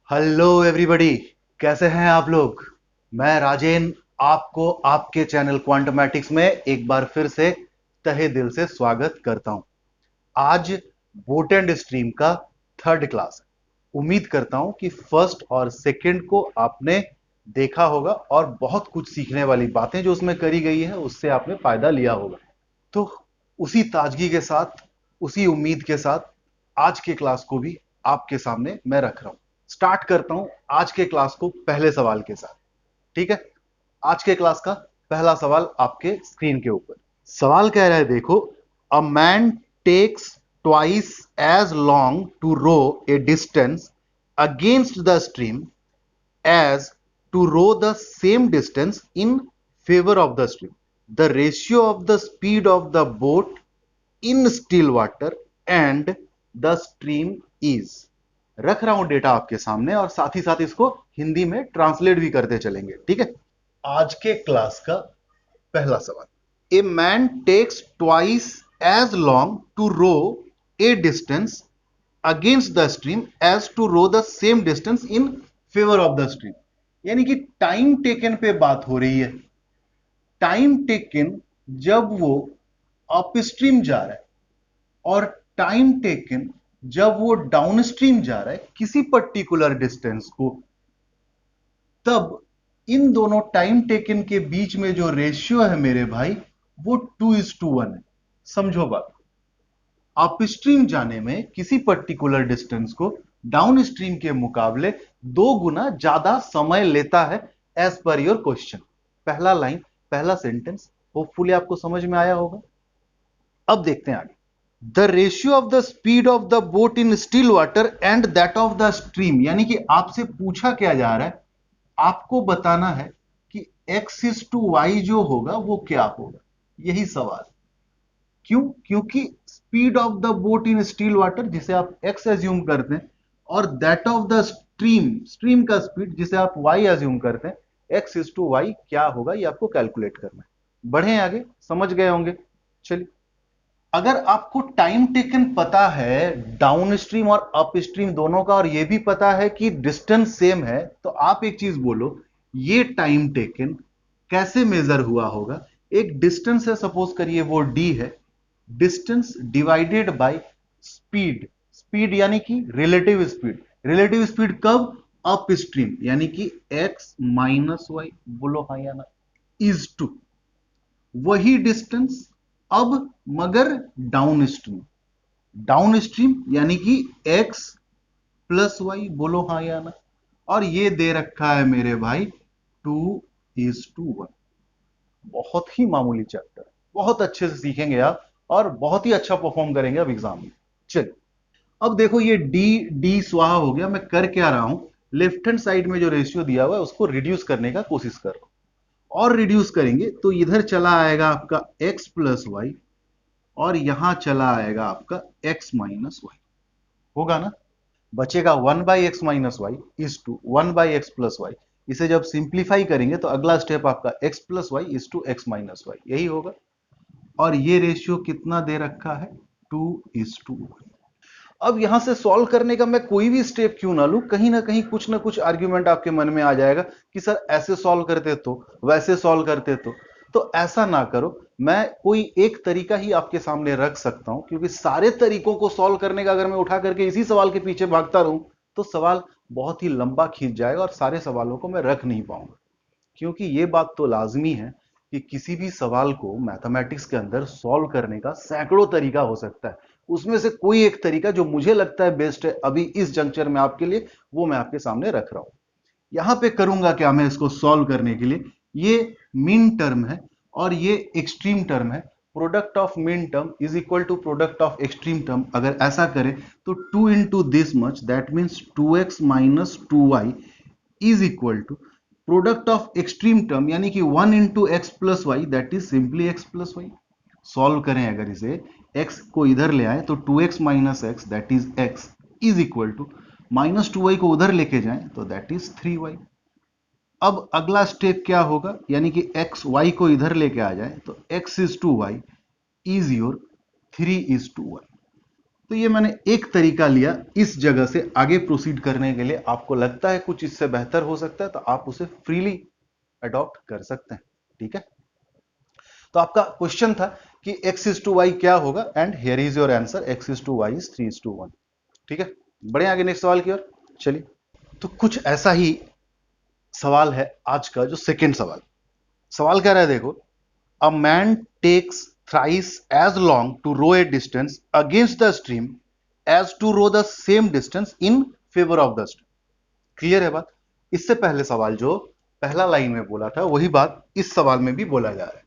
Hello everybody, कैसे हैं आप लोग। मैं राजेन आपको आपके चैनल क्वांटमेटिक्स में एक बार फिर से तहे दिल से स्वागत करता हूं। आज बोट एंड स्ट्रीम का थर्ड क्लास है। उम्मीद करता हूं कि फर्स्ट और सेकंड को आपने देखा होगा और बहुत कुछ सीखने वाली बातें जो उसमें करी गई है उससे आपने फायदा लिया होगा। तो उसी ताजगी के साथ, उसी उम्मीद के साथ आज के क्लास को भी आपके सामने मैं रख रहा हूं। स्टार्ट करता हूं आज के क्लास को पहले सवाल के साथ। ठीक है, आज के क्लास का पहला सवाल आपके स्क्रीन के ऊपर। सवाल कह रहा है, देखो, a man takes twice as long to row a distance against the stream as to row the same distance in favor of the stream. The ratio of the speed of the boat in still water and the stream is। रख रहा हूं data आपके सामने और साथ ही साथ इसको हिंदी में ट्रांसलेट भी करते चलेंगे। ठीक है, आज के क्लास का पहला सवाल। A man takes twice as long to row a distance against the stream as to row the same distance in favour of the stream. यानी कि टाइम टेकन पे बात हो रही है। टाइम टेकन जब वो अपस्ट्रीम जा रहा है और टाइम टेकन जब वो डाउनस्ट्रीम जा रहा है किसी पर्टिकुलर डिस्टेंस को, तब इन दोनों टाइम टेकन के बीच में जो रेशियो है मेरे भाई, वो 2:1 है। समझो बात, अपस्ट्रीम जाने में किसी पर्टिकुलर डिस्टेंस को डाउन स्ट्रीम के मुकाबले 2 गुना ज्यादा समय लेता है, एज पर योर क्वेश्चन। पहला लाइन, पहला सेंटेंस होपफुली आपको समझ में आया होगा। अब देखते हैं आगे। The ratio of the speed of the boat in still water and that of the stream. यानी कि आपसे पूछा क्या जा रहा है, आपको बताना है कि x:y जो होगा वो क्या होगा। यही सवाल। क्यों? क्योंकि speed of the boat in still water जिसे आप x एज्यूम करते हैं, और that of the stream, stream का स्पीड जिसे आप y एज्यूम करते हैं, x:y क्या होगा ये आपको कैलकुलेट करना है। बढ़े आगे, समझ गए होंगे। चलिए, अगर आपको टाइम टेकन पता है डाउन स्ट्रीम और अप स्ट्रीम दोनों का, और यह भी पता है कि डिस्टेंस सेम है, तो आप एक चीज बोलो, ये टाइम टेकन कैसे मेजर हुआ होगा। एक डिस्टेंस है, सपोज करिए वो d है, distance divided by speed. Speed यानी कि रिलेटिव स्पीड। रिलेटिव स्पीड कब? अप स्ट्रीम, यानी कि x-y, बोलो हाँ या ना, इज टू वही डिस्टेंस, अब मगर डाउन स्ट्रीम। डाउन स्ट्रीम यानी कि x+y, बोलो हाँ या ना। और ये दे रखा है मेरे भाई 2:1। बहुत ही मामूली चैप्टर, बहुत अच्छे से सीखेंगे आप और बहुत ही अच्छा परफॉर्म करेंगे अब एग्जाम में। चलिए, अब देखो, ये डी डी स्वाहा हो गया। मैं कर क्या रहा हूं, लेफ्ट हैंड साइड में जो रेशियो दिया हुआ है उसको रिड्यूस करने का कोशिश कर रहा हूं। और रिड्यूस करेंगे तो इधर चला आएगा आपका x+y, और यहां चला आएगा आपका x-y। होगा ना? बचेगा 1/x-y इज टू 1/x+y। इसे जब सिंप्लीफाई करेंगे तो अगला स्टेप आपका x+y इज टू x-y, यही होगा। और ये रेशियो कितना दे रखा है? 2:1। अब यहां से सॉल्व करने का मैं कोई भी स्टेप क्यों ना लूं, कहीं ना कहीं कुछ ना कुछ आर्ग्यूमेंट आपके मन में आ जाएगा कि सर ऐसे सॉल्व करते तो, वैसे सॉल्व करते तो ऐसा ना करो। मैं कोई एक तरीका ही आपके सामने रख सकता हूं, क्योंकि सारे तरीकों को सॉल्व करने का अगर मैं उठा करके इसी सवाल के पीछे भागता रहूं तो सवाल बहुत ही लंबा खींच जाएगा और सारे सवालों को मैं रख नहीं पाऊंगा। क्योंकि ये बात तो लाजमी है कि किसी भी सवाल को मैथमेटिक्स के अंदर सॉल्व करने का सैकड़ों तरीका हो सकता है। उसमें से कोई एक तरीका जो मुझे लगता है बेस्ट है अभी इस जंक्चर में आपके लिए, वो मैं आपके सामने रख रहा हूं। यहां पे करूंगा क्या मैं इसको सॉल्व करने के लिए, ये मीन टर्म है और ये एक्सट्रीम टर्म है। Product of mean term is equal to product of extreme term. अगर ऐसा करें तो 2 into this much, that means 2x minus 2y is equal to product of extreme term, यानी कि 1 into x plus y, that is simply x plus y. Solve करें अगर इसे, x को इधर ले आए तो 2x minus x, that is x, is equal to -2y को उधर लेके जाएं तो दैट इज 3y। अब अगला स्टेप क्या होगा, यानी कि x y को इधर लेके आ जाए तो x is to y is your 3 is to 1। तो ये मैंने एक तरीका लिया इस जगह से आगे प्रोसीड करने के लिए। आपको लगता है कुछ इससे बेहतर हो सकता है तो आप उसे फ्रीली अडॉप्ट कर सकते हैं। ठीक है, तो आपका क्वेश्चन था कि x इज टू वाई क्या होगा, and here is your answer, x is to y is 3:1। ठीक है, बढ़े आगे नेक्स्ट सवाल की ओर। चलिए, तो कुछ ऐसा ही सवाल है आज का जो सेकंड सवाल। सवाल कह रहा है, देखो, a man takes thrice as long to row a distance against the stream as to row the same distance in favour of the stream. Clear है बात? इससे पहले सवाल जो पहला लाइन में बोला था वही बात इस सवाल में भी बोला जा रहा है।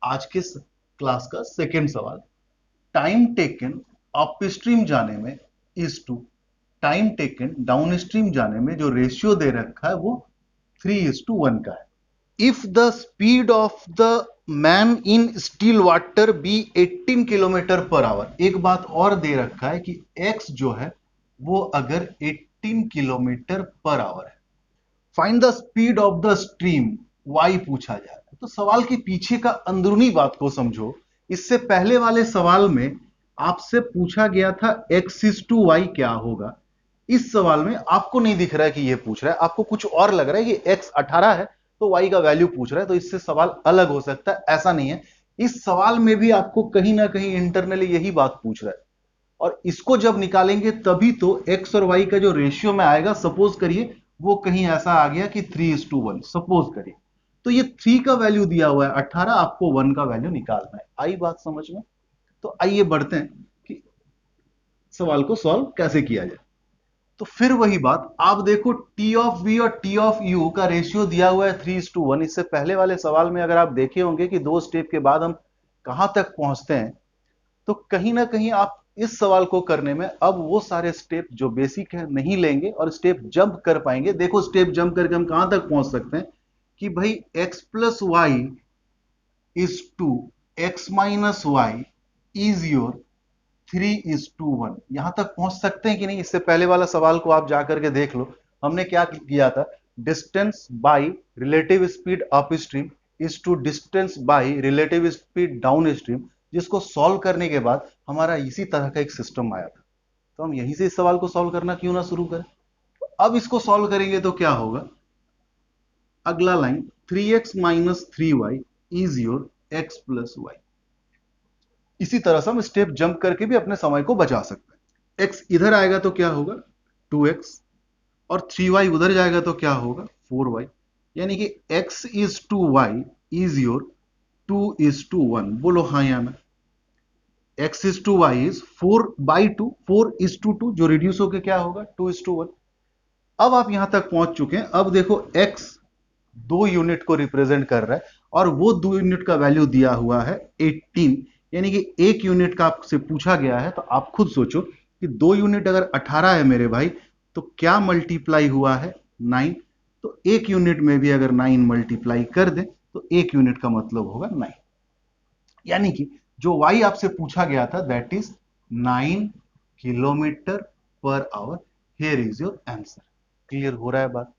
आज के क्लास का सेकेंड सवाल, टाइम टेकन अप स्ट्रीम जाने में is to time taken downstream जाने में जो रेशियो दे रखा है वो 3:1 का है। If the speed of the man in still water be 18 kilometre per hour, एक बात और दे रखा है कि x जो है वो अगर 18 किलोमीटर पर आवर है, find the speed of the stream y पूछा जा रहा है। तो सवाल के पीछे का अंदरूनी बात को समझो। इससे पहले वाले सवाल में आपसे पूछा गया था x इज टू वाई क्या होगा। इस सवाल में आपको नहीं दिख रहा है कि ये पूछ रहा है, आपको कुछ और लग रहा है कि x 18 है तो y का वैल्यू पूछ रहा है, तो इससे सवाल अलग हो सकता है। ऐसा नहीं है, इस सवाल में भी आपको कहीं ना कहीं इंटरनली यही बात पूछ रहा है, और इसको जब निकालेंगे तभी तो x और y का जो रेशियो में आएगा, सपोज करिए वो कहीं ऐसा आ गया कि 3:1, सपोज करिए, तो ये 3 का वैल्यू दिया हुआ है 18, आपको 1 का वैल्यू निकालना है। आई बात समझ में? तो आइए बढ़ते हैं कि सवाल को सॉल्व कैसे किया जाए। तो फिर वही बात, आप देखो टी ऑफ बी और टी ऑफ यू का रेशियो दिया हुआ है 3:1। इससे पहले वाले सवाल में अगर आप देखे होंगे कि 2 स्टेप के बाद हम कहां तक पहुंचते हैं, तो कहीं ना कहीं आप इस सवाल को करने में अब वो सारे स्टेप जो बेसिक है नहीं लेंगे और स्टेप जंप कर पाएंगे। देखो स्टेप जंप करके हम कहां तक पहुंच सकते हैं कि भाई x plus y is to x minus y is your 3:1, यहां तक पहुंच सकते हैं कि नहीं। इससे पहले वाला सवाल को आप जाकर के देख लो, हमने क्या किया था, distance by relative speed upstream is to distance by relative speed downstream, जिसको सॉल्व करने के बाद हमारा इसी तरह का एक सिस्टम आया था। तो हम यहीं से इस सवाल को सॉल्व करना क्यों ना शुरू करें। अब इसको सॉल्व करेंगे तो क्या होगा, अगला line 3x minus 3y is your x plus y. इसी तरह से हम स्टेप जंप करके भी अपने समय को बचा सकते हैं। x इधर आएगा तो क्या होगा 2x, और 3y उधर जाएगा तो क्या होगा 4y, यानी कि x is to y is your 2:1। बोलो हाँ या ना। x is to y is 4/2, 4:2, जो रिड्यूस होकर क्या होगा 2:1। अब आप यहां तक पहुंच चुके हैं। अब देखो x 2 यूनिट को रिप्रेजेंट कर रहा है और वो 2 यूनिट का वैल्यू दिया हुआ है 18, यानी कि 1 यूनिट का आपसे पूछा गया है। तो आप खुद सोचो कि 2 यूनिट अगर 18 है मेरे भाई, तो क्या मल्टीप्लाई हुआ है 9, तो 1 यूनिट में भी अगर 9 मल्टीप्लाई कर दें तो 1 यूनिट का मतलब होगा 9, यानी कि जो y आपसे पूछा गया था that is 9 kilometre per hour. Here is your answer. Clear हो रहा है बात?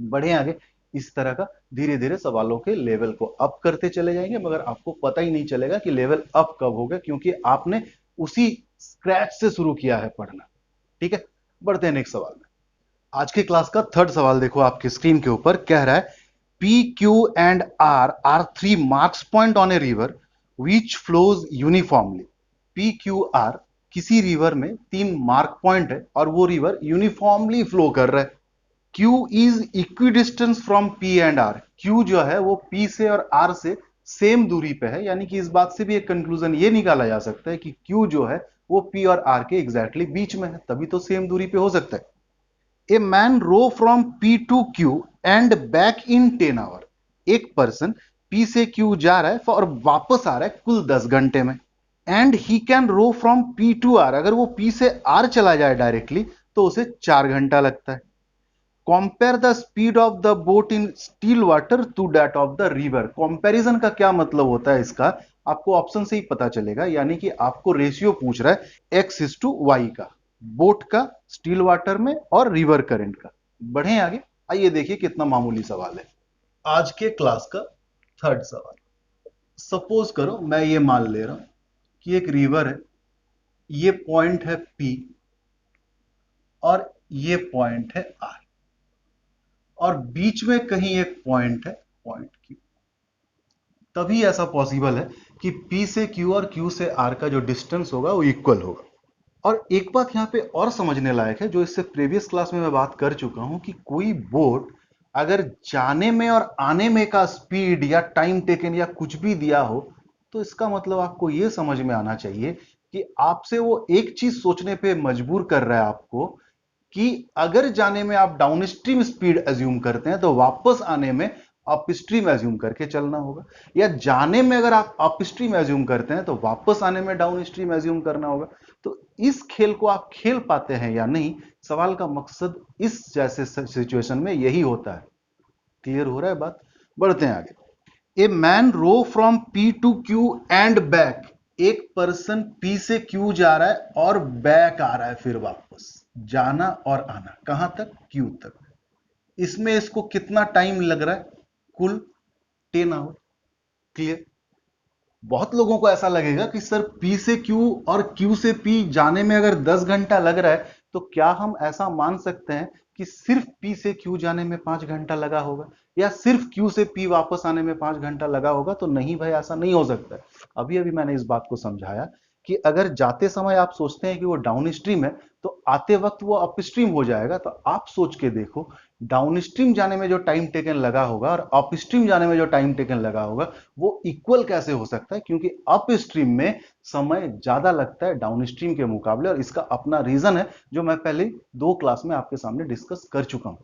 बढ़े आगे। इस तरह का धीरे धीरे सवालों के लेवल को अप करते चले जाएंगे, मगर आपको पता ही नहीं चलेगा कि लेवल अप कब होगा, क्योंकि आपने उसी स्क्रैच से शुरू किया है पढ़ना। ठीक है, बढ़ते हैं नेक्स्ट सवाल में। आज के क्लास का थर्ड सवाल देखो आपकी स्क्रीन के ऊपर, कह रहा है P Q and R are 3 marks point on a river which flows uniformly. P Q R किसी रिवर में 3 मार्क पॉइंट है और वो रिवर यूनिफॉर्मली फ्लो कर रहा है। Q is equidistance from P and R। Q जो है वो P से और R से सेम दूरी पे है, यानी कि इस बात से भी एक कंक्लूजन ये निकाला जा सकता है कि Q जो है वो P और R के एग्जैक्टली बीच में है, तभी तो सेम दूरी पे हो सकता है। A man row from P to Q and back in 10 hour. एक पर्सन P से Q जा रहा है और वापस आ रहा है कुल 10 घंटे में। And he can row from P to R, अगर वो P से R चला जाए डायरेक्टली तो उसे 4 घंटा लगता है। Compare the speed of the boat in still water to that of the river. Comparison का क्या मतलब होता है इसका, आपको ऑप्शन से ही पता चलेगा, यानी कि आपको रेशियो पूछ रहा है x इज टू वाई का, बोट का स्टिल वाटर में और रिवर करंट का। बढ़े आगे। आइए देखिए कितना मामूली सवाल है आज के क्लास का थर्ड सवाल। सपोज करो मैं ये मान ले रहा हूं कि एक रिवर है, ये पॉइंट है P और ये पॉइंट है R, और बीच में कहीं एक पॉइंट है पॉइंट Q। तभी ऐसा पॉसिबल है कि P से Q और Q से R का जो डिस्टेंस होगा वो इक्वल होगा। और एक बात यहां पे और समझने लायक है, जो इससे प्रीवियस क्लास में मैं बात कर चुका हूं, कि कोई बोट अगर जाने में और आने में का स्पीड या टाइम टेकन या कुछ भी दिया हो, तो इसका मतलब आपको यह समझ में आना चाहिए कि आपसे वो एक चीज सोचने पे मजबूर कर रहा है आपको, कि अगर जाने में आप डाउनस्ट्रीम स्पीड एज्यूम करते हैं तो वापस आने में अपस्ट्रीम एज्यूम करके चलना होगा, या जाने में अगर आप अपस्ट्रीम एज्यूम करते हैं तो वापस आने में डाउनस्ट्रीम एज्यूम करना होगा। तो इस खेल को आप खेल पाते हैं या नहीं, सवाल का मकसद इस जैसे सिचुएशन में यही होता है। क्लियर हो रहा है बात? बढ़ते हैं आगे। A man row from P to Q and back. एक पर्सन P से Q जा रहा है और बैक आ रहा है, फिर वापस जाना और आना कहां तक? Q तक। इसमें इसको कितना टाइम लग रहा है? कुल 10 आवर। क्लियर? बहुत लोगों को ऐसा लगेगा कि सर P से Q और Q से P जाने में अगर 10 घंटा लग रहा है, तो क्या हम ऐसा मान सकते हैं कि सिर्फ P से Q जाने में 5 घंटा लगा होगा, या सिर्फ Q से P वापस आने में 5 घंटा लगा होगा? तो नहीं भाई, ऐसा नहीं हो सकता है। अभी अभी मैंने इस बात को समझाया कि अगर जाते समय आप सोचते हैं कि वो डाउन स्ट्रीम है, तो आते वक्त वो अपस्ट्रीम हो जाएगा। तो आप सोच के देखो, डाउनस्ट्रीम जाने में जो टाइम टेकन लगा होगा और अपस्ट्रीम जाने में जो टाइम टेकन लगा होगा, वो इक्वल कैसे हो सकता है? क्योंकि अपस्ट्रीम में समय ज्यादा लगता है डाउनस्ट्रीम के मुकाबले, और इसका अपना रीजन है जो मैं पहले 2 क्लास में आपके सामने डिस्कस कर चुका हूं।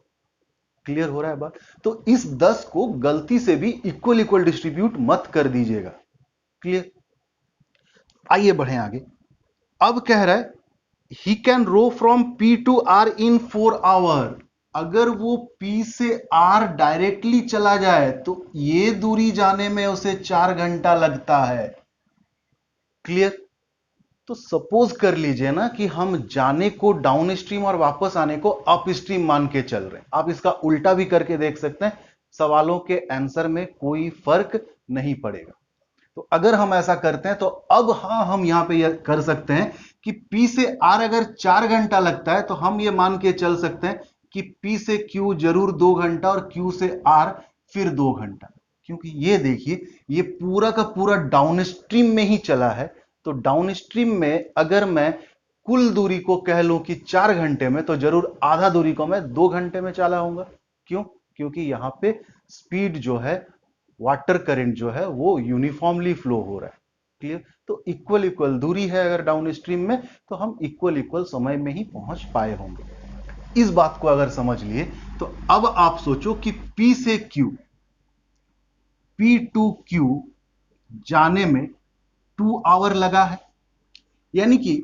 क्लियर हो रहा है बात? तो इस 10 को गलती से भी इक्वल इक्वल डिस्ट्रीब्यूट मत कर दीजिएगा। क्लियर? आइए बढ़े आगे। अब कह रहा है he can row from P to R in 4 hour. अगर वो P से R डायरेक्टली चला जाए तो ये दूरी जाने में उसे 4 घंटा लगता है। क्लियर? तो सपोज कर लीजिए ना कि हम जाने को डाउन स्ट्रीम और वापस आने को अप स्ट्रीम मान के चल रहे हैं। आप इसका उल्टा भी करके देख सकते हैं, सवालों के आंसर में कोई फर्क नहीं पड़ेगा। तो अगर हम ऐसा करते हैं तो अब हाँ, हम यहां पे यह कर सकते हैं कि P से R अगर 4 घंटा लगता है, तो हम ये मान के चल सकते हैं कि P से Q जरूर 2 घंटा और Q से R फिर 2 घंटा। क्योंकि ये देखिए, ये पूरा का पूरा डाउनस्ट्रीम में ही चला है। तो डाउनस्ट्रीम में अगर मैं कुल दूरी को कह लूं कि 4 घंटे में, तो जरूर आधा दूरी को मैं 2 घंटे में चला हूंगा। क्यों? क्योंकि यहां पे स्पीड जो है, वाटर करंट जो है, वो यूनिफॉर्मली फ्लो हो रहा है। क्लियर? तो इक्वल इक्वल दूरी है अगर डाउन स्ट्रीम में, तो हम इक्वल इक्वल समय में ही पहुंच पाए होंगे। इस बात को अगर समझ लिए, तो अब आप सोचो कि P से Q, P टू Q जाने में 2 आवर लगा है। यानी कि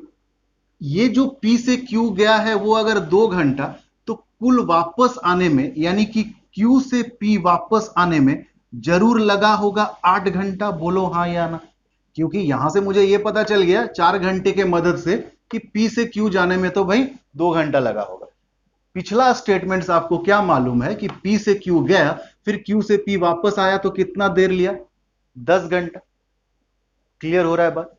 ये जो P से Q गया है वो अगर 2 घंटा, तो कुल वापस आने में, यानी कि Q से P वापस आने में जरूर लगा होगा 8 घंटा। बोलो हाँ या ना? क्योंकि यहां से मुझे यह पता चल गया 4 घंटे के मदद से कि P से Q जाने में तो भाई 2 घंटा लगा होगा। पिछला स्टेटमेंट आपको क्या मालूम है कि P से Q गया, फिर Q से P वापस आया, तो कितना देर लिया? 10 घंटा। क्लियर हो रहा है बात?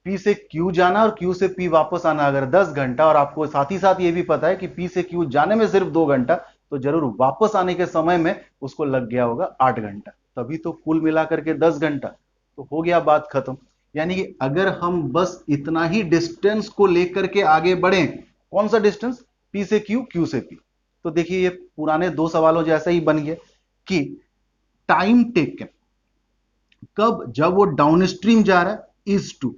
P से Q जाना और Q से P वापस आना अगर 10 घंटा, और आपको साथ ही साथ ये भी पता है कि P से Q जाने में सिर्फ 2 घंटा, तो जरूर वापस आने के समय में उसको लग गया होगा 8 घंटा। तभी तो कुल मिलाकर के 10 घंटा। तो हो गया बात खत्म। यानी कि अगर हम बस इतना ही डिस्टेंस को लेकर के आगे बढ़े, कौन सा डिस्टेंस? P से Q, Q से P। तो देखिए, ये पुराने 2 सवालों जैसा ही बन गया कि टाइम टेकन कब? जब वो डाउनस्ट्रीम जा रहा है, इज टू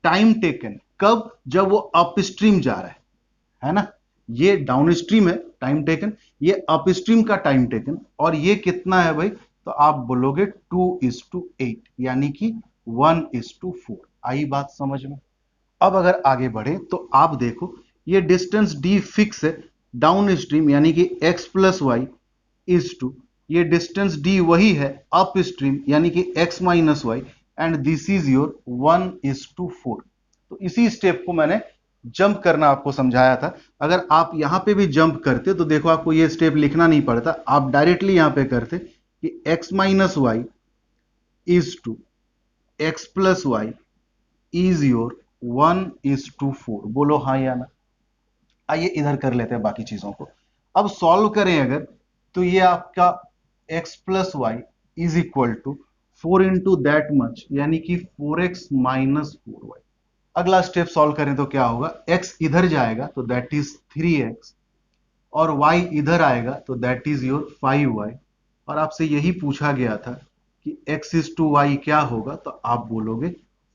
टाइम टेकन कब? जब वो अपस्ट्रीम जा रहा है ना? ये डाउनस्ट्रीम है टाइम टेकन, ये अपस्ट्रीम का टाइम टेकन, और ये कितना है भाई? तो आप बोलोगे 2:8, यानी कि 1:4। आई बात समझ में? अब अगर आगे बढ़े तो आप देखो, ये डिस्टेंस d फिक्स है डाउन स्ट्रीम, यानी कि x plus y is to, ये डिस्टेंस d वही है अप स्ट्रीम, यानी कि x minus y, and this is your 1:4। तो इसी स्टेप को मैंने जंप करना आपको समझाया था। अगर आप यहां पे भी जंप करते तो देखो, आपको ये स्टेप लिखना नहीं पड़ता, आप डायरेक्टली यहां पे करते कि x minus y is to x plus y is your 1:4। बोलो हाँ या ना। आइए इधर कर लेते हैं बाकी चीजों को। अब सॉल्व करें अगर, तो ये आपका x plus y is equal to 4 into that much, यानी कि 4x - 4y। अगला स्टेप सॉल्व करें तो क्या होगा, x इधर जाएगा तो दैट इज 3x, और y इधर आएगा तो दैट इज योर 5y। और आपसे यही पूछा गया था कि x:y क्या होगा, तो आप बोलोगे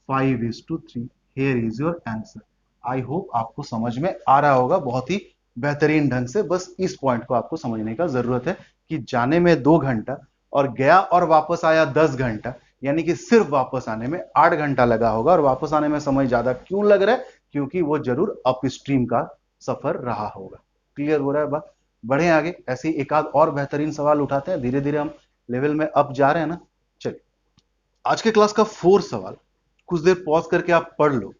5:3। Here is your answer. I hope आपको समझ में आ रहा होगा बहुत ही बेहतरीन ढंग से। बस इस पॉइंट को आपको समझने का जरूरत है कि जाने में 2 घंटा और गया और वापस आया 10 घंटा, यानी कि सिर्फ वापस आने में 8 घंटा लगा होगा। और वापस आने में समय ज्यादा क्यों लग रहा है, क्योंकि वो जरूर अपस्ट्रीम का सफर रहा होगा। क्लियर हो रहा है बात। बढ़े आगे, ऐसे ही एक आध और बेहतरीन सवाल उठाते हैं। धीरे धीरे हम लेवल में अप जा रहे हैं ना। चलिए, आज के क्लास का 4 सवाल कुछ देर पॉज करके आप पढ़ लो।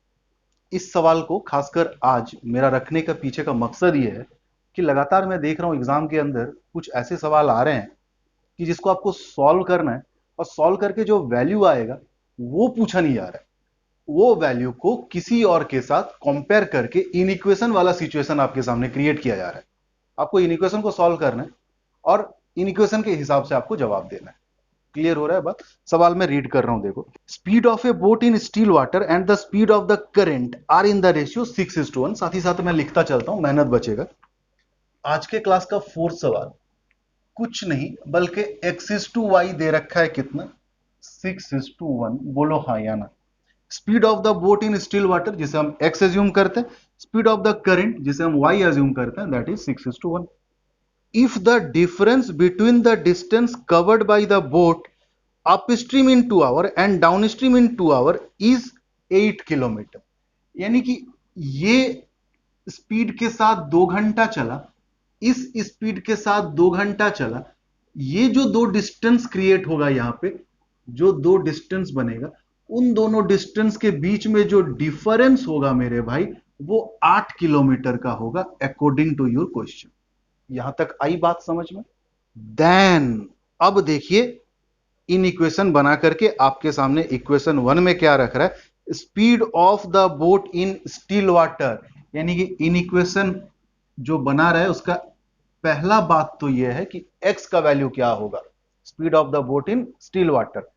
इस सवाल को खासकर आज मेरा रखने का पीछे का मकसद ये है कि लगातार मैं देख रहा हूं एग्जाम के अंदर कुछ ऐसे सवाल आ रहे हैं कि जिसको आपको सॉल्व करना है, और सॉल्व करके जो वैल्यू आएगा वो पूछा नहीं जा रहा है। वो वैल्यू को किसी और के साथ कंपेयर करके इनइक्वेशन वाला सिचुएशन आपके सामने क्रिएट किया जा रहा है। आपको इनइक्वेशन को सॉल्व करना है और इनइक्वेशन के हिसाब से आपको जवाब देना है। क्लियर हो रहा है बात। सवाल में रीड कर रहा हूं, देखो। Speed of a boat in still water and the speed of the current are in the ratio 6:1। साथ ही साथ मैं लिखता चलता हूं, मेहनत बचेगा। आज के क्लास का 4 सवाल कुछ नहीं बल्कि x:y दे रखा है कितना, 6:1। बोलो हाँ या ना। Speed of the boat in still water जिसे हम x एज्यूम करते हैं, स्पीड ऑफ द करंट जिसे हम y एज्यूम करते हैं, that is 6:1। if the difference between the distance covered by the boat upstream in 2 hour and downstream in 2 hour is 8 kilometre, यानी कि ये स्पीड के साथ 2 घंटा चला, इस स्पीड के साथ 2 घंटा चला, ये जो दो डिस्टेंस क्रिएट होगा यहां पे, जो दो डिस्टेंस बनेगा, उन दोनों डिस्टेंस के बीच में जो डिफरेंस होगा मेरे भाई, वो 8 किलोमीटर का होगा अकॉर्डिंग टू योर क्वेश्चन। यहां तक आई बात समझ में। देन अब देखिए, इन इक्वेशन बना करके आपके सामने इक्वेशन 1 में क्या रख रहा है, speed of the boat in still water, यानी कि इन इक्वेशन जो बना रहा है उसका पहला बात तो यह है कि x का वैल्यू क्या होगा, speed of the boat in still water.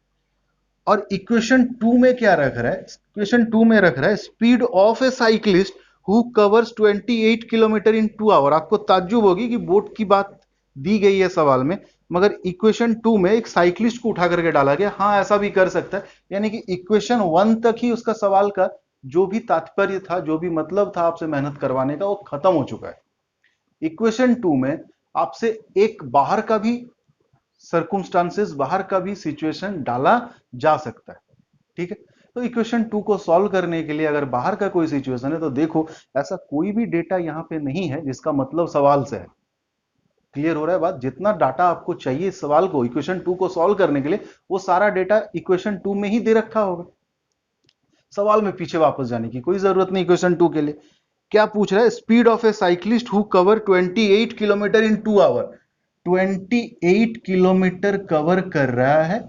और इक्वेशन 2 में क्या रख रहा है, इक्वेशन 2 में रख रहा है speed of a cyclist who covers 28 kilometre in 2 hour. आपको ताज्जुब होगी कि बोट की बात दी गई है सवाल में, मगर इक्वेशन 2 में एक साइक्लिस्ट को उठा करके डाला गया। हाँ, ऐसा भी कर सकता है, यानी कि इक्वेशन 1 तक ही उसका सवाल का जो भी तात्पर्य था, जो भी मतलब था आपसे मेहनत करवाने का, वो खत्म हो चुका है। इक्वेशन 2 में आपसे एक बाहर का भी सर्कुमस्टांसेस, बाहर का भी सिचुएशन डाला जा सकता है। ठीक है, तो इक्वेशन 2 को सॉल्व करने के लिए अगर बाहर का कोई सिचुएशन है तो देखो, ऐसा कोई भी डेटा यहां पे नहीं है जिसका मतलब सवाल से है। क्लियर हो रहा है बात। जितना डाटा आपको चाहिए इस सवाल को, इक्वेशन 2 को सॉल्व करने के लिए, वो सारा डेटा इक्वेशन 2 में ही दे रखा होगा। सवाल में पीछे वापस जाने की कोई जरूरत नहीं। इक्वेशन 2 के लिए क्या पूछ रहा है, speed of a cyclist who cover 28 kilometre in 2 hour. 28 kilometre cover कर रहा है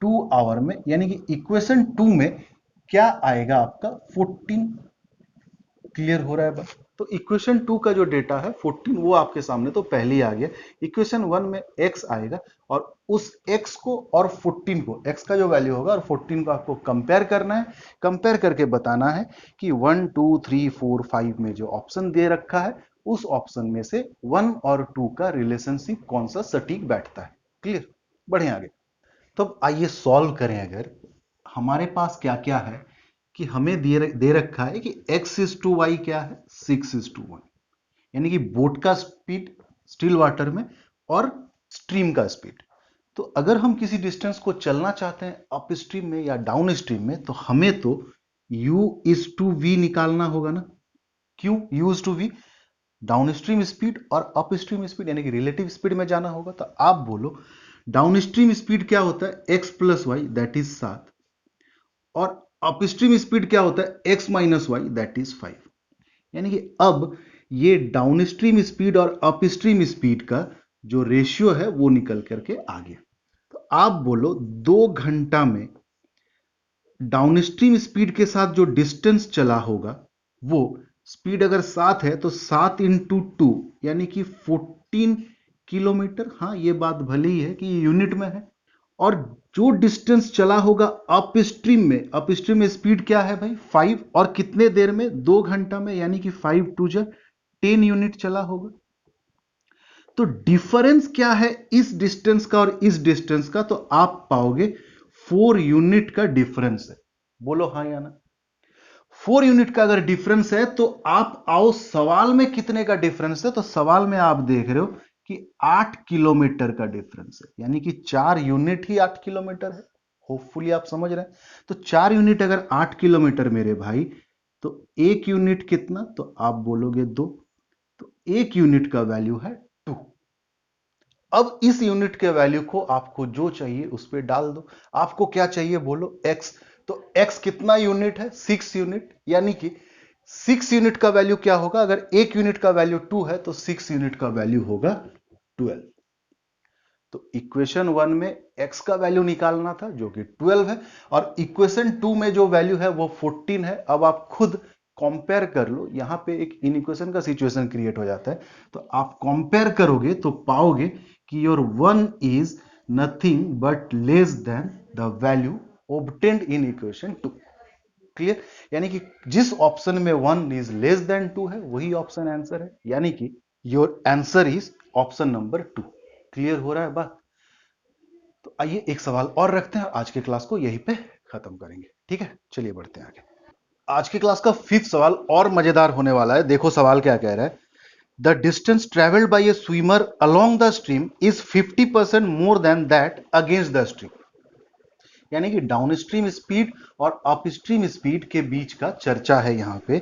2 आवर में, यानी कि इक्वेशन 2 में क्या आएगा आपका 14। क्लियर हो रहा है बस। तो इक्वेशन 2 का जो डेटा है 14, वो आपके सामने तो पहले ही आ गया। इक्वेशन 1 में x आएगा और उस x को और 14 को, x का जो वैल्यू होगा और 14 को आपको कंपेयर करना है। कंपेयर करके बताना है कि 1 2 3 4 5 में जो ऑप्शन दे रखा है, उस ऑप्शन में से 1 और 2 का रिलेशनशिप कौन सा सटीक बैठता है। क्लियर, बढ़े आगे। तो आइए सॉल्व करें। अगर हमारे पास क्या क्या है कि हमें दे रखा है कि x:y क्या है, 6:1, यानी कि बोट का स्पीड स्टिल वाटर में और स्ट्रीम का स्पीड। तो अगर हम किसी डिस्टेंस को चलना चाहते हैं अप स्ट्रीम में या डाउन स्ट्रीम में, तो हमें तो u:v निकालना होगा ना। क्यों u:v, डाउन स्ट्रीम स्पीड और अप स्ट्रीम स्पीड यानी कि रिलेटिव स्पीड में जाना होगा। तो आप बोलो डाउन स्ट्रीम स्पीड क्या होता है, x + y दैट इज 7, और अपस्ट्रीम स्पीड क्या होता है, x - y दैट इज 5। यानी कि अब ये डाउनस्ट्रीम स्पीड और अपस्ट्रीम स्पीड का जो रेशियो है वो निकल करके आ गया। तो आप बोलो 2 घंटा में डाउनस्ट्रीम स्पीड के साथ जो डिस्टेंस चला होगा, वो स्पीड अगर 7 है तो 7 इंटू 2 यानी कि 14 किलोमीटर। हाँ, ये बात भले ही है कि ये यूनिट में है। और जो डिस्टेंस चला होगा अपस्ट्रीम में स्पीड क्या है भाई, 5, और कितने देर में, 2 घंटा में, यानी कि 5 टू जा 10 यूनिट चला होगा। तो डिफरेंस क्या है इस डिस्टेंस का और इस डिस्टेंस का, तो आप पाओगे 4 यूनिट का डिफरेंस है। बोलो हाँ या ना। 4 यूनिट का अगर डिफरेंस है तो आप आओ सवाल में कितने का डिफरेंस है, तो सवाल में आप देख रहे हो कि 8 किलोमीटर का डिफरेंस है, यानी कि 4 यूनिट ही 8 किलोमीटर है। होपफुली आप समझ रहे हैं। तो 4 यूनिट अगर 8 किलोमीटर मेरे भाई, तो 1 यूनिट कितना, तो आप बोलोगे 2। तो 1 यूनिट का वैल्यू है 2। अब इस यूनिट के वैल्यू को आपको जो चाहिए उस पर डाल दो। आपको क्या चाहिए बोलो, x। तो x कितना यूनिट है, 6 यूनिट, यानी कि 6 यूनिट का वैल्यू क्या होगा, अगर 1 यूनिट का वैल्यू 2 है तो 6 यूनिट का वैल्यू होगा 12। तो इक्वेशन 1 में x का वैल्यू निकालना था जो कि 12 है, और इक्वेशन 2 में जो वैल्यू है वो 14 है। अब आप खुद कंपेयर कर लो, यहां पे एक इनइक्वेशन का सिचुएशन क्रिएट हो जाता है। तो आप कंपेयर करोगे तो पाओगे कि your 1 is nothing but less than the value obtained in equation 2। Clear. यानी कि जिस ऑप्शन में 1 इज लेस देन 2 है वही ऑप्शन आंसर है, यानी कि your answer is option number 2। Clear हो रहा है बात। तो आइए एक सवाल और रखते हैं, आज के क्लास को यहीं पे खत्म करेंगे। ठीक है, चलिए बढ़ते हैं आगे। आज की क्लास का 5th सवाल और मजेदार होने वाला है। देखो सवाल क्या कह रहा है। The distance travelled by A swimmer along the stream is 50% more than that against the stream. यानी कि डाउनस्ट्रीम स्पीड और अपस्ट्रीम स्पीड के बीच का चर्चा है यहां पे,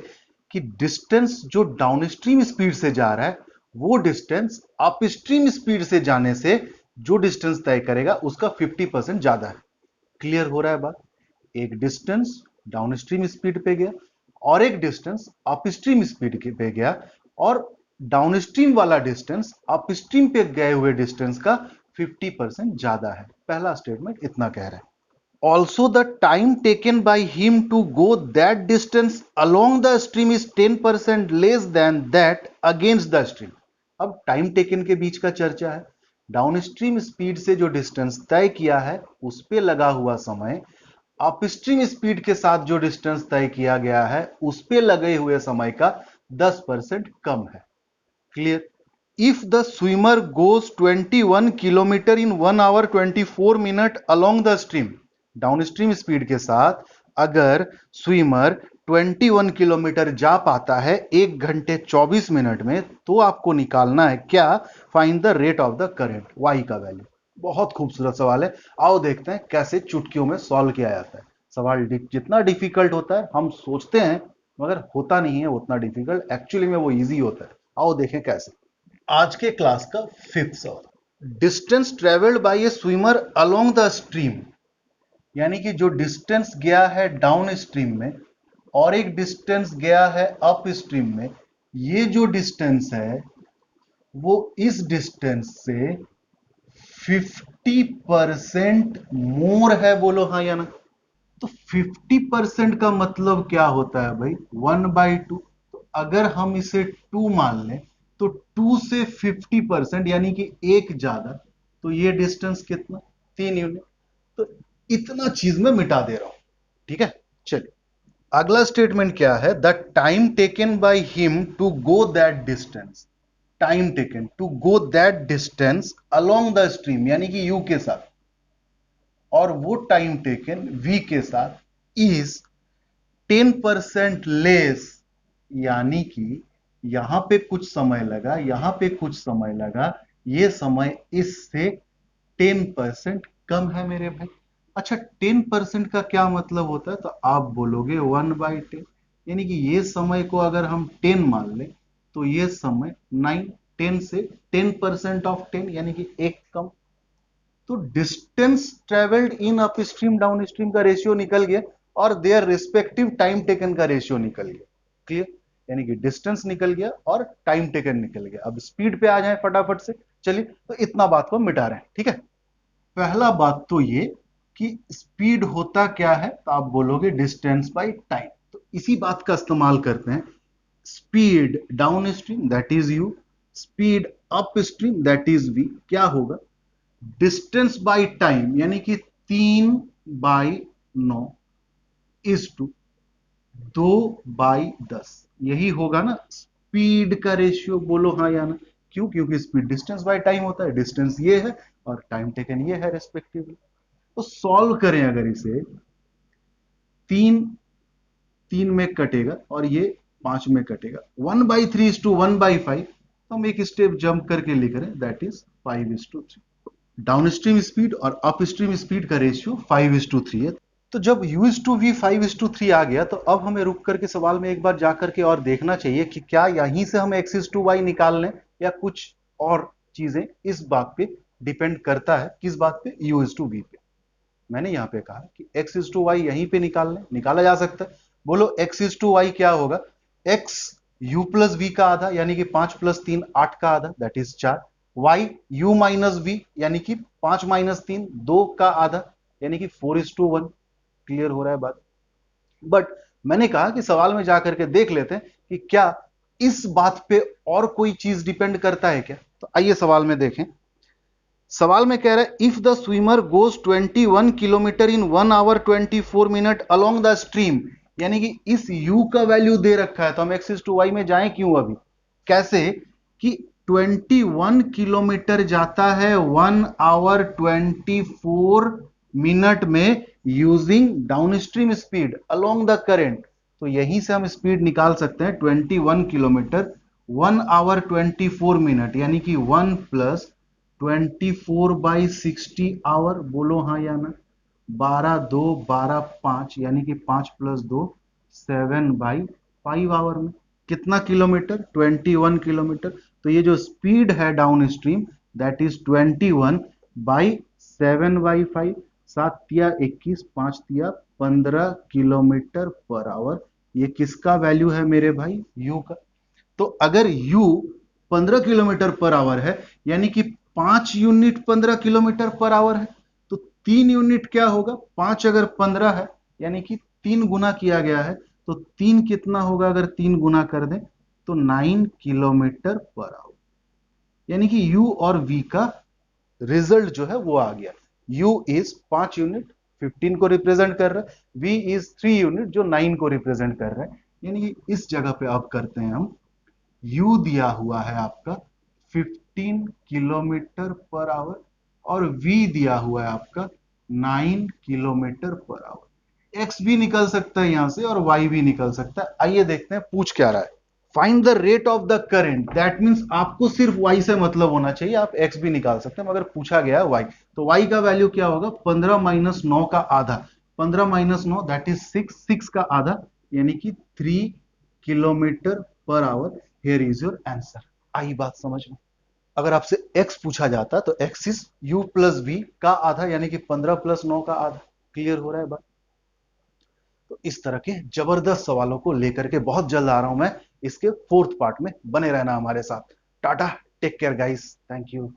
कि डिस्टेंस जो डाउनस्ट्रीम स्पीड से जा रहा है वो डिस्टेंस अपस्ट्रीम स्पीड से जाने से जो डिस्टेंस तय करेगा उसका 50% ज्यादा है। क्लियर हो रहा है बात। एक डिस्टेंस डाउनस्ट्रीम स्पीड पे गया और एक डिस्टेंस अपस्ट्रीम स्पीड पे गया, और डाउनस्ट्रीम वाला डिस्टेंस अपस्ट्रीम पे गए हुए डिस्टेंस का 50% ज्यादा है। पहला स्टेटमेंट इतना कह रहा है। Also, the time taken by him to go that distance along the stream is 10% less than that against the stream. अब टाइम टेकन के बीच का चर्चा है। डाउनस्ट्रीम स्पीड से जो डिस्टेंस तय किया है उस पे लगा हुआ समय अपस्ट्रीम स्पीड के साथ जो डिस्टेंस तय किया गया है उस पे लगे हुए समय का 10% कम है। Clear. If the swimmer goes 21 kilometre in 1 hour 24 minute along the stream, downstream speed के साथ अगर स्विमर 21 किलोमीटर जा पाता है 1 घंटे 24 मिनट में, तो आपको निकालना है क्या, find the rate of the current, y का वैल्यू। बहुत खूबसूरत सवाल है। आओ देखते हैं कैसे चुटकियों में सॉल्व किया जाता है। सवाल जितना डिफिकल्ट होता है हम सोचते हैं, मगर होता नहीं है उतना डिफिकल्ट, एक्चुअली में वो इजी होता है। आओ देखें कैसे। आज के क्लास का 5th सवाल। Distance travelled by A swimmer along the stream, यानी कि जो डिस्टेंस गया है डाउन स्ट्रीम में और एक डिस्टेंस गया है अप स्ट्रीम में, ये जो डिस्टेंस है वो इस डिस्टेंस से 50% मोर है। बोलो हाँ या ना। तो 50% का मतलब क्या होता है भाई, 1/2। तो अगर हम इसे 2 मान लें तो 2 से 50% यानी कि एक ज्यादा, तो ये डिस्टेंस कितना, 3 यूनिट। तो इतना चीज में मिटा दे रहा हूं। ठीक है, चलिए अगला स्टेटमेंट क्या है। The time taken by him to go that distance, time taken to go that distance along the stream, यानी कि यू के साथ, और वो टाइम टेकन वी के साथ इज 10% लेस, यानी कि यहां पे कुछ समय लगा, यहां पे कुछ समय लगा, ये समय इससे 10% कम है मेरे भाई। अच्छा, 10% का क्या मतलब होता है, तो आप बोलोगे 1/10, यानी कि ये समय को अगर हम 10 मान लें तो ये समय 9, 10 से 10% ऑफ 10 यानी कि एक कम। तो distance travelled in upstream down stream का रेशियो निकल गया, और देयर रिस्पेक्टिव टाइम टेकन का रेशियो निकल गया। क्लियर। यानी कि डिस्टेंस निकल गया और टाइम टेकन निकल गया। अब स्पीड पे आ जाए फटाफट से। चलिए, तो इतना बात को मिटा रहे हैं। ठीक है, पहला बात तो ये कि स्पीड होता क्या है, तो आप बोलोगे डिस्टेंस बाय टाइम। तो इसी बात का इस्तेमाल करते हैं। Speed downstream that is u, speed upstream that is v, क्या होगा, डिस्टेंस बाय टाइम यानी कि 3/9 इज टू 2/10, यही होगा ना स्पीड का रेशियो। बोलो हाँ या ना। क्यों? क्योंकि स्पीड डिस्टेंस बाय टाइम होता है, डिस्टेंस ये है और टाइम टेकन ये है रेस्पेक्टिवली। तो सॉल्व करें अगर इसे, तीन तीन में कटेगा और ये 5 में कटेगा, 1/3 इज टू 1/5, तो हम एक स्टेप जंप करके लिख रहे हैं that is 5:3। Down stream speed और अप स्ट्रीम स्पीड का रेशियो 5:3 है। तो जब u इज टू वी 5:3 आ गया, तो अब हमें रुक करके सवाल में एक बार जाकर के और देखना चाहिए कि क्या यहीं से हम x इज टू वाई निकाल लें या कुछ और चीजें इस बात पे डिपेंड करता है। किस बात पे? u इज टू वी पे। मैंने यहां पे कहा कि x इज टू वाई यहीं पे निकाल लें, निकाला जा सकता है। बोलो x इज टू वाई क्या होगा, x u प्लस वी का आधा यानी कि 5 प्लस 3 8 का आधा that is 4, y u minus v यानी कि 5 माइनस 3 2 का आधा यानी कि 4:1। क्लियर हो रहा है बात? बट मैंने कहा कि सवाल में जाकर के देख लेते हैं कि क्या इस बात पे और कोई चीज डिपेंड करता है क्या। तो आइए सवाल में देखें। सवाल में कह रहा है if the swimmer goes 21 kilometre in 1 hour 24 minute along the stream, यानी कि इस u का वैल्यू दे रखा है, तो हम x इज टू वाई में जाएं क्यों अभी, कैसे कि 21 किलोमीटर जाता है 1 आवर 24 मिनट में using downstream speed along the current. तो यहीं से हम स्पीड निकाल सकते हैं 21 किलोमीटर 1 आवर 24 मिनट यानी कि 1 प्लस 24/60 आवर। बोलो हाँ या ना। 12 2 12 5 यानी कि 5 प्लस 2 7/5 आवर में कितना किलोमीटर? 21 किलोमीटर। तो ये जो स्पीड है डाउन स्ट्रीम दैट इज 21/7/5, 7 तिया 21 5 तिया 15 किलोमीटर पर आवर। ये किसका वैल्यू है मेरे भाई? यू का। तो अगर u 15 किलोमीटर पर आवर है यानी कि 5 यूनिट 15 किलोमीटर पर आवर है, तो 3 यूनिट क्या होगा? 5 अगर 15 है यानी कि 3 गुना किया गया है, तो 3 कितना होगा अगर 3 गुना कर दें? तो 9 किलोमीटर पर आवर। यानी कि u और v का रिजल्ट जो है वो आ गया। u इज 5 यूनिट 15 को रिप्रेजेंट कर रहा है, v इज 3 यूनिट जो 9 को रिप्रेजेंट कर रहा है। यानी कि इस जगह पे अब करते हैं हम, u दिया हुआ है आपका 15 किलोमीटर पर आवर और v दिया हुआ है आपका 9 किलोमीटर पर आवर। x भी निकल सकता है यहां से और y भी निकल सकता है। आइए देखते हैं पूछ क्या रहा है। Find the rate of the current, that means आपको सिर्फ y से मतलब होना चाहिए, आप x भी निकाल सकते हैं, मगर पूछा गया है y। तो y का वैल्यू क्या होगा? 15 माइनस 9 का आधा, 15 माइनस 9 दैट इज 6, 6 का आधा यानी कि 3 kilometre per hour. Here is your answer. आई बात समझ में? अगर आपसे x पूछा जाता तो x is u plus v का आधा यानी कि 15 प्लस 9 का आधा। क्लियर हो रहा है बात? तो इस तरह के जबरदस्त सवालों को लेकर के बहुत जल्द आ रहा हूं मैं इसके 4th पार्ट में। बने रहना हमारे साथ। Tata, take care guys, thank you.